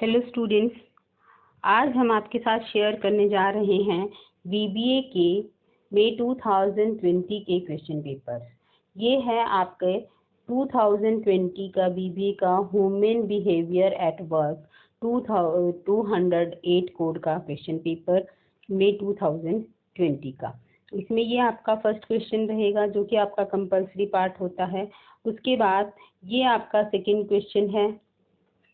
Hello students, आज हम आपके साथ शेयर करने जा रहे हैं बीबीए के मई 2020 के क्वेश्चन पेपर। ये है आपके 2020 का बीबीए का human behaviour at work 208 code का क्वेश्चन पेपर मई 2020 का। इसमें ये आपका फर्स्ट क्वेश्चन रहेगा जो कि आपका कंपल्सरी पार्ट होता है। उसके बाद ये आपका सेकंड क्वेश्चन है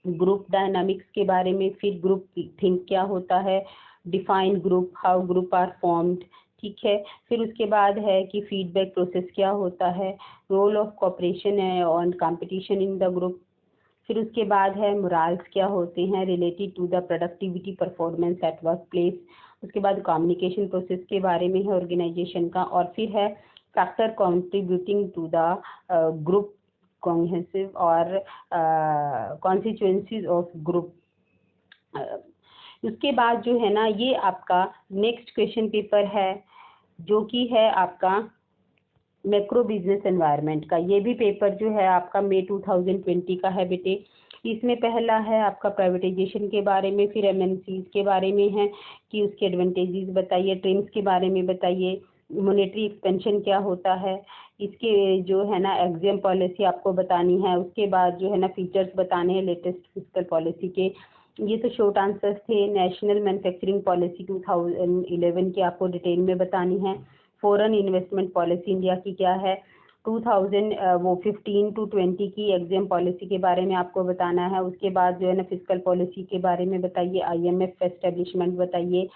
ग्रुप डायनामिक्स के बारे में, फिर ग्रुप थिंक क्या होता है, define group, how group are formed, ठीक है। फिर उसके बाद है कि फीडबैक प्रोसेस क्या होता है, role of cooperation on competition in the group. फिर उसके बाद है मोरल्स क्या होते हैं related to the productivity performance at work place. उसके बाद कम्युनिकेशन प्रोसेस के बारे में है ऑर्गेनाइजेशन का। और फिर है factor contributing to the group cohesive और कॉन्स्टिट्यूएंसीज ऑफ ग्रुप। उसके बाद जो है ना ये आपका नेक्स्ट क्वेश्चन पेपर है जो कि है आपका मैक्रो बिजनेस एनवायरनमेंट का। ये भी पेपर जो है आपका मई 2020 का है बेटे। इसमें पहला है आपका प्राइवेटाइजेशन के बारे में, फिर एमएनसीज के बारे में है कि उसके एडवांटेजेस बताइए, ट्रेंड्स के बारे में बताइए, मॉनेटरी एक्सपेंशन क्या होता है, इसके जो है ना एग्जाम पॉलिसी आपको बतानी है। उसके बाद जो है ना फीचर्स बताने हैं लेटेस्ट फिस्कल पॉलिसी के। ये तो शॉर्ट आंसर्स थे। नेशनल मैन्युफैक्चरिंग पॉलिसी 2011 की आपको डिटेल में बतानी है। फॉरेन इन्वेस्टमेंट पॉलिसी इंडिया की क्या है, 2015 to 20 की एग्जाम पॉलिसी के बारे में आपको बताना है। उसके बाद जो है ना फिस्कल पॉलिसी के बारे में बताइए, आईएमएफ एस्टेब्लिशमेंट बताइए।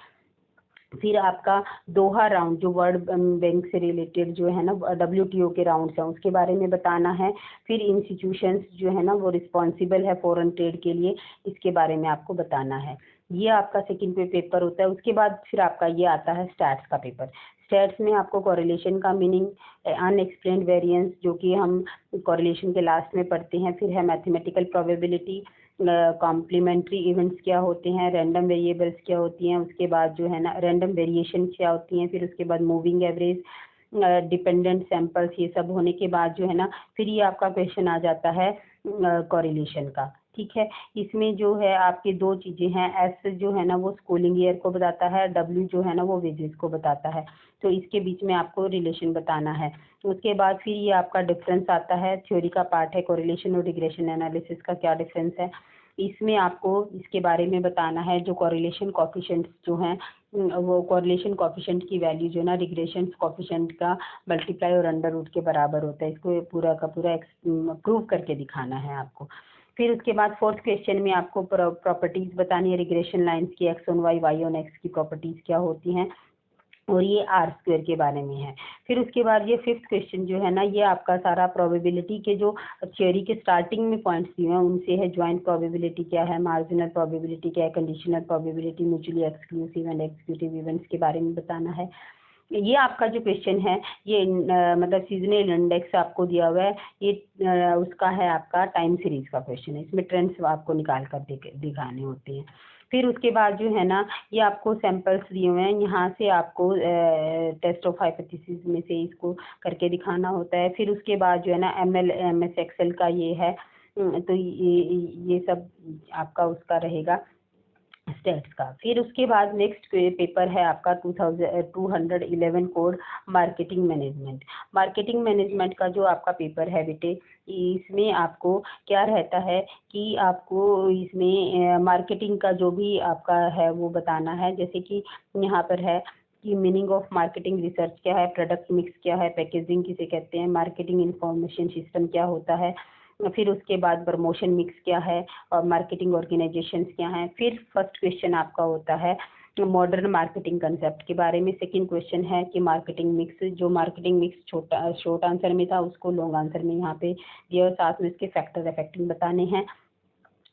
फिर आपका दोहा राउंड जो वर्ल्ड बैंक से रिलेटेड जो है ना डब्ल्यूटीओ के राउंड्स हैं उसके बारे में बताना है। फिर इंस्टीट्यूशंस जो है ना वो रिस्पॉन्सिबल है फॉरेन ट्रेड के लिए, इसके बारे में आपको बताना है। ये आपका सेकंड पेपर होता है। उसके बाद फिर आपका ये आता है स्टैट्स का पेपर। स्टैट्स में आपको कोरिलेशन का मीनिंग, अनएक्सप्लेन्ड वेरिएंस जो कि हम कोरिलेशन के लास्ट में पढ़ते हैं। फिर है मैथमेटिकल प्रोबेबिलिटी, कॉम्प्लीमेंट्री इवेंट्स क्या होते हैं, रैंडम वेरिएबल्स क्या होती हैं, उसके बाद जो है ना रैंडम वेरिएशन क्या होती हैं, फिर उसके बाद मूविंग एवरेज, डिपेंडेंट सैंपल्स, ये सब होने के बाद जो है ना फिर ये आपका क्वेश्चन आ जाता है कोरिलेशन का, ठीक है। इसमें जो है आपकी दो चीज़ें हैं, एस जो है ना वो स्कूलिंग ईयर को बताता है, डब्ल्यू जो है ना वो वेजेस को बताता है। तो इसके बीच में आपको रिलेशन बताना है। उसके बाद फिर ये आपका डिफरेंस आता है, थ्योरी का पार्ट है कोरिलेशन और रिग्रेशन एनालिसिस का क्या डिफरेंस है। इसमें आपको इसके बारे में बताना है जो कोरिलेशन कोफिशिएंट्स जो हैं वो कोरिलेशन कोफिशिएंट की वैल्यू जो ना रिग्रेशन कोफिशिएंट का मल्टीप्लाई और अंडर रूट के बराबर होता है। इसको पूरा का पूरा प्रूव करके दिखाना है आपको। फिर उसके बाद फोर्थ क्वेश्चन में आपको प्रॉपर्टीज बतानी है रिग्रेशन लाइंस की, X on Y, Y on X की प्रॉपर्टीज क्या होती हैं, और ये आर स्क्वायर के बारे में है। फिर उसके बाद ये फिफ्थ क्वेश्चन जो है ना ये आपका सारा प्रोबेबिलिटी के जो थ्योरी के स्टार्टिंग में पॉइंट्स दिए हैं उनसे है। ज्वाइंट प्रोबेबिलिटी क्या है, मार्जिनल प्रोबेबिलिटी क्या है, conditional probability, mutually exclusive and executive events के बारे में बताना है। ये आपका जो क्वेश्चन है ये मतलब सीजनल इंडेक्स आपको दिया हुआ है, ये उसका है आपका टाइम सीरीज का क्वेश्चन है। इसमें ट्रेंड्स आपको निकाल कर दिखाने होते हैं। फिर उसके बाद जो है ना ये आपको सैंपल्स दिए हुए हैं, यहाँ से आपको टेस्ट ऑफ हाइपोथेसिस में से इसको करके दिखाना होता है। फिर उसके बाद जो है ना एमएस एक्सेल का ये है, तो ये सब आपका उसका रहेगा स्टेट्स का। फिर उसके बाद नेक्स्ट पेपर है आपका 211 code marketing management. Marketing management का जो आपका पेपर है बेटे, इसमें आपको क्या रहता है कि आपको इसमें मार्केटिंग का जो भी आपका है वो बताना है। जैसे कि यहाँ पर है कि मीनिंग ऑफ मार्केटिंग रिसर्च क्या है, प्रोडक्ट मिक्स क्या है, पैकेजिंग किसे कहते हैं, मार्केटिंग इंफॉर्मेशन सिस्टम क्या होता है, फिर उसके बाद प्रमोशन मिक्स क्या है और मार्केटिंग ऑर्गेनाइजेशंस क्या हैं। फिर फर्स्ट क्वेश्चन आपका होता है मॉडर्न मार्केटिंग कंसेप्ट के बारे में। सेकंड क्वेश्चन है कि मार्केटिंग मिक्स, जो मार्केटिंग मिक्स छोटा शॉर्ट आंसर में था उसको लॉन्ग आंसर में यहाँ पे दिया, साथ में इसके फैक्टर अफेक्टिंग बताने हैं।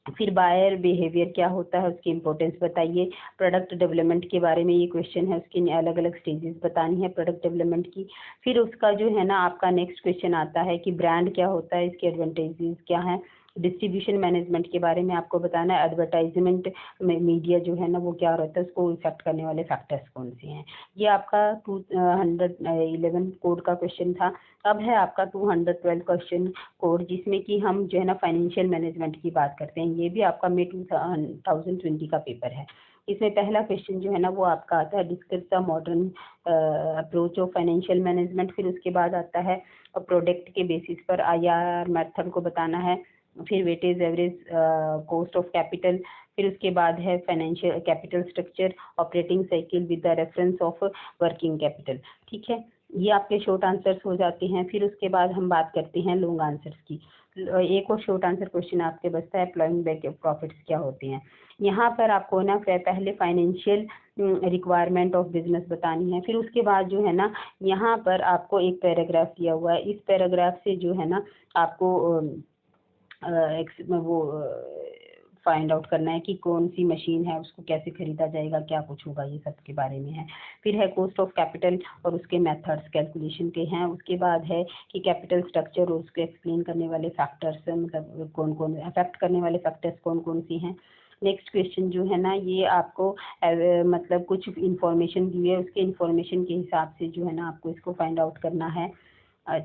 फिर बायर बिहेवियर क्या होता है उसकी इंपॉर्टेंस बताइए। प्रोडक्ट डेवलपमेंट के बारे में ये क्वेश्चन है, उसकी अलग अलग स्टेजेस बतानी है प्रोडक्ट डेवलपमेंट की। फिर उसका जो है ना आपका नेक्स्ट क्वेश्चन आता है कि ब्रांड क्या होता है, इसके एडवांटेजेस क्या हैं, डिस्ट्रीब्यूशन मैनेजमेंट के बारे में आपको बताना है। एडवर्टाइजमेंट मीडिया जो है ना वो क्या रहता है, उसको इफेक्ट करने वाले फैक्टर्स कौन से हैं। ये आपका 211 कोड का क्वेश्चन था। अब है आपका 212 क्वेश्चन कोड, जिसमें कि हम जो है ना फाइनेंशियल मैनेजमेंट की बात करते हैं। ये भी आपका मई 2020 का पेपर है। इसमें पहला क्वेश्चन जो है ना वो आपका आता है discuss the modern approach of financial management. फिर उसके बाद आता है प्रोडक्ट के बेसिस पर IRR मेथड को बताना है। फिर weightage average cost of capital. फिर उसके बाद है financial capital structure, operating cycle with the reference of working capital. ठीक है, ये आपके शॉर्ट आंसर्स हो जाते हैं। फिर उसके बाद हम बात करते हैं लॉन्ग आंसर्स की। एक और शॉर्ट आंसर क्वेश्चन आपके बचता है, एम्प्लॉइंग बैक प्रॉफिट्स क्या होते हैं। यहाँ पर आपको ना पहले फाइनेंशियल रिक्वायरमेंट ऑफ बिजनेस बतानी है। फिर उसके बाद जो है ना यहाँ पर आपको एक पैराग्राफ दिया हुआ है। इस पैराग्राफ से जो है ना आपको वो फाइंड आउट करना है कि कौन सी मशीन है, उसको कैसे खरीदा जाएगा, क्या कुछ होगा, ये सब के बारे में है। फिर है कॉस्ट ऑफ कैपिटल और उसके मेथड्स कैलकुलेशन के हैं। उसके बाद है कि कैपिटल स्ट्रक्चर और उसको एक्सप्लेन करने वाले फैक्टर्स, मतलब कौन कौन अफेक्ट करने वाले फैक्टर्स कौन कौन सी हैं। नेक्स्ट क्वेश्चन जो है ना ये आपको मतलब कुछ इंफॉर्मेशन दी है, उसके इंफॉर्मेशन के हिसाब से जो है ना आपको इसको फाइंड आउट करना है।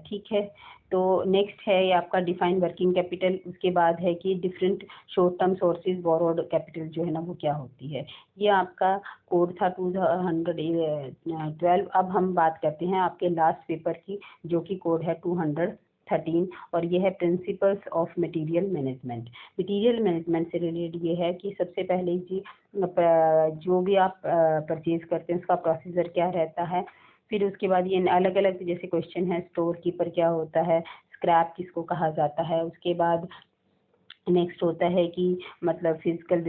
ठीक है, तो नेक्स्ट है ये आपका डिफाइन वर्किंग कैपिटल। उसके बाद है कि different short term sources borrowed capital जो है ना वो क्या होती है। ये आपका कोड था 212। अब हम बात करते हैं आपके लास्ट पेपर की, जो कि कोड है 213, और ये है principles of material management. Material management से रिलेटेड ये है कि सबसे पहले जी जो भी आप परचेज करते हैं उसका प्रोसीजर क्या रहता है। फिर उसके बाद ये अलग अलग जैसे क्वेश्चन है, स्टोर कीपर क्या होता है, स्क्रैप किसको कहा जाता है। उसके बाद नेक्स्ट होता है कि मतलब फिजिकल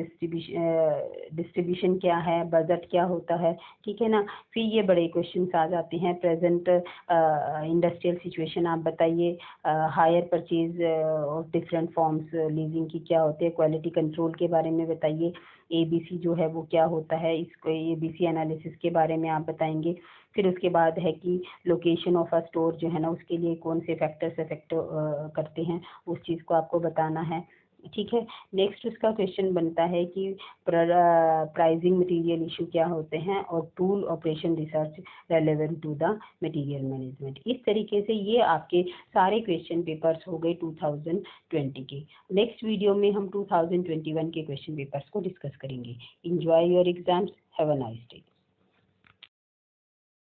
डिस्ट्रीब्यूशन क्या है, बजट क्या होता है। ठीक है ना। फिर ये बड़े क्वेश्चंस आ जाते हैं, प्रेजेंट इंडस्ट्रियल सिचुएशन आप बताइए, hire purchase of different forms leasing की क्या होते हैं, क्वालिटी कंट्रोल के बारे में बताइए, ABC जो है वो क्या होता है, इसको ABC एनालिसिस के बारे में आप बताएंगे। फिर उसके बाद है कि लोकेशन ऑफ अ स्टोर जो है ना उसके लिए कौन से फैक्टर्स अफेक्ट करते हैं, उस चीज़ को आपको बताना है। ठीक है, नेक्स्ट उसका क्वेश्चन बनता है कि प्राइसिंग मटेरियल इशू क्या होते हैं, और tool operation research relevant to the material management. इस तरीके से ये आपके सारे क्वेश्चन पेपर्स हो गए 2020 के। नेक्स्ट वीडियो में हम 2021 के क्वेश्चन पेपर्स को डिस्कस करेंगे। Enjoy your exams, have a nice day.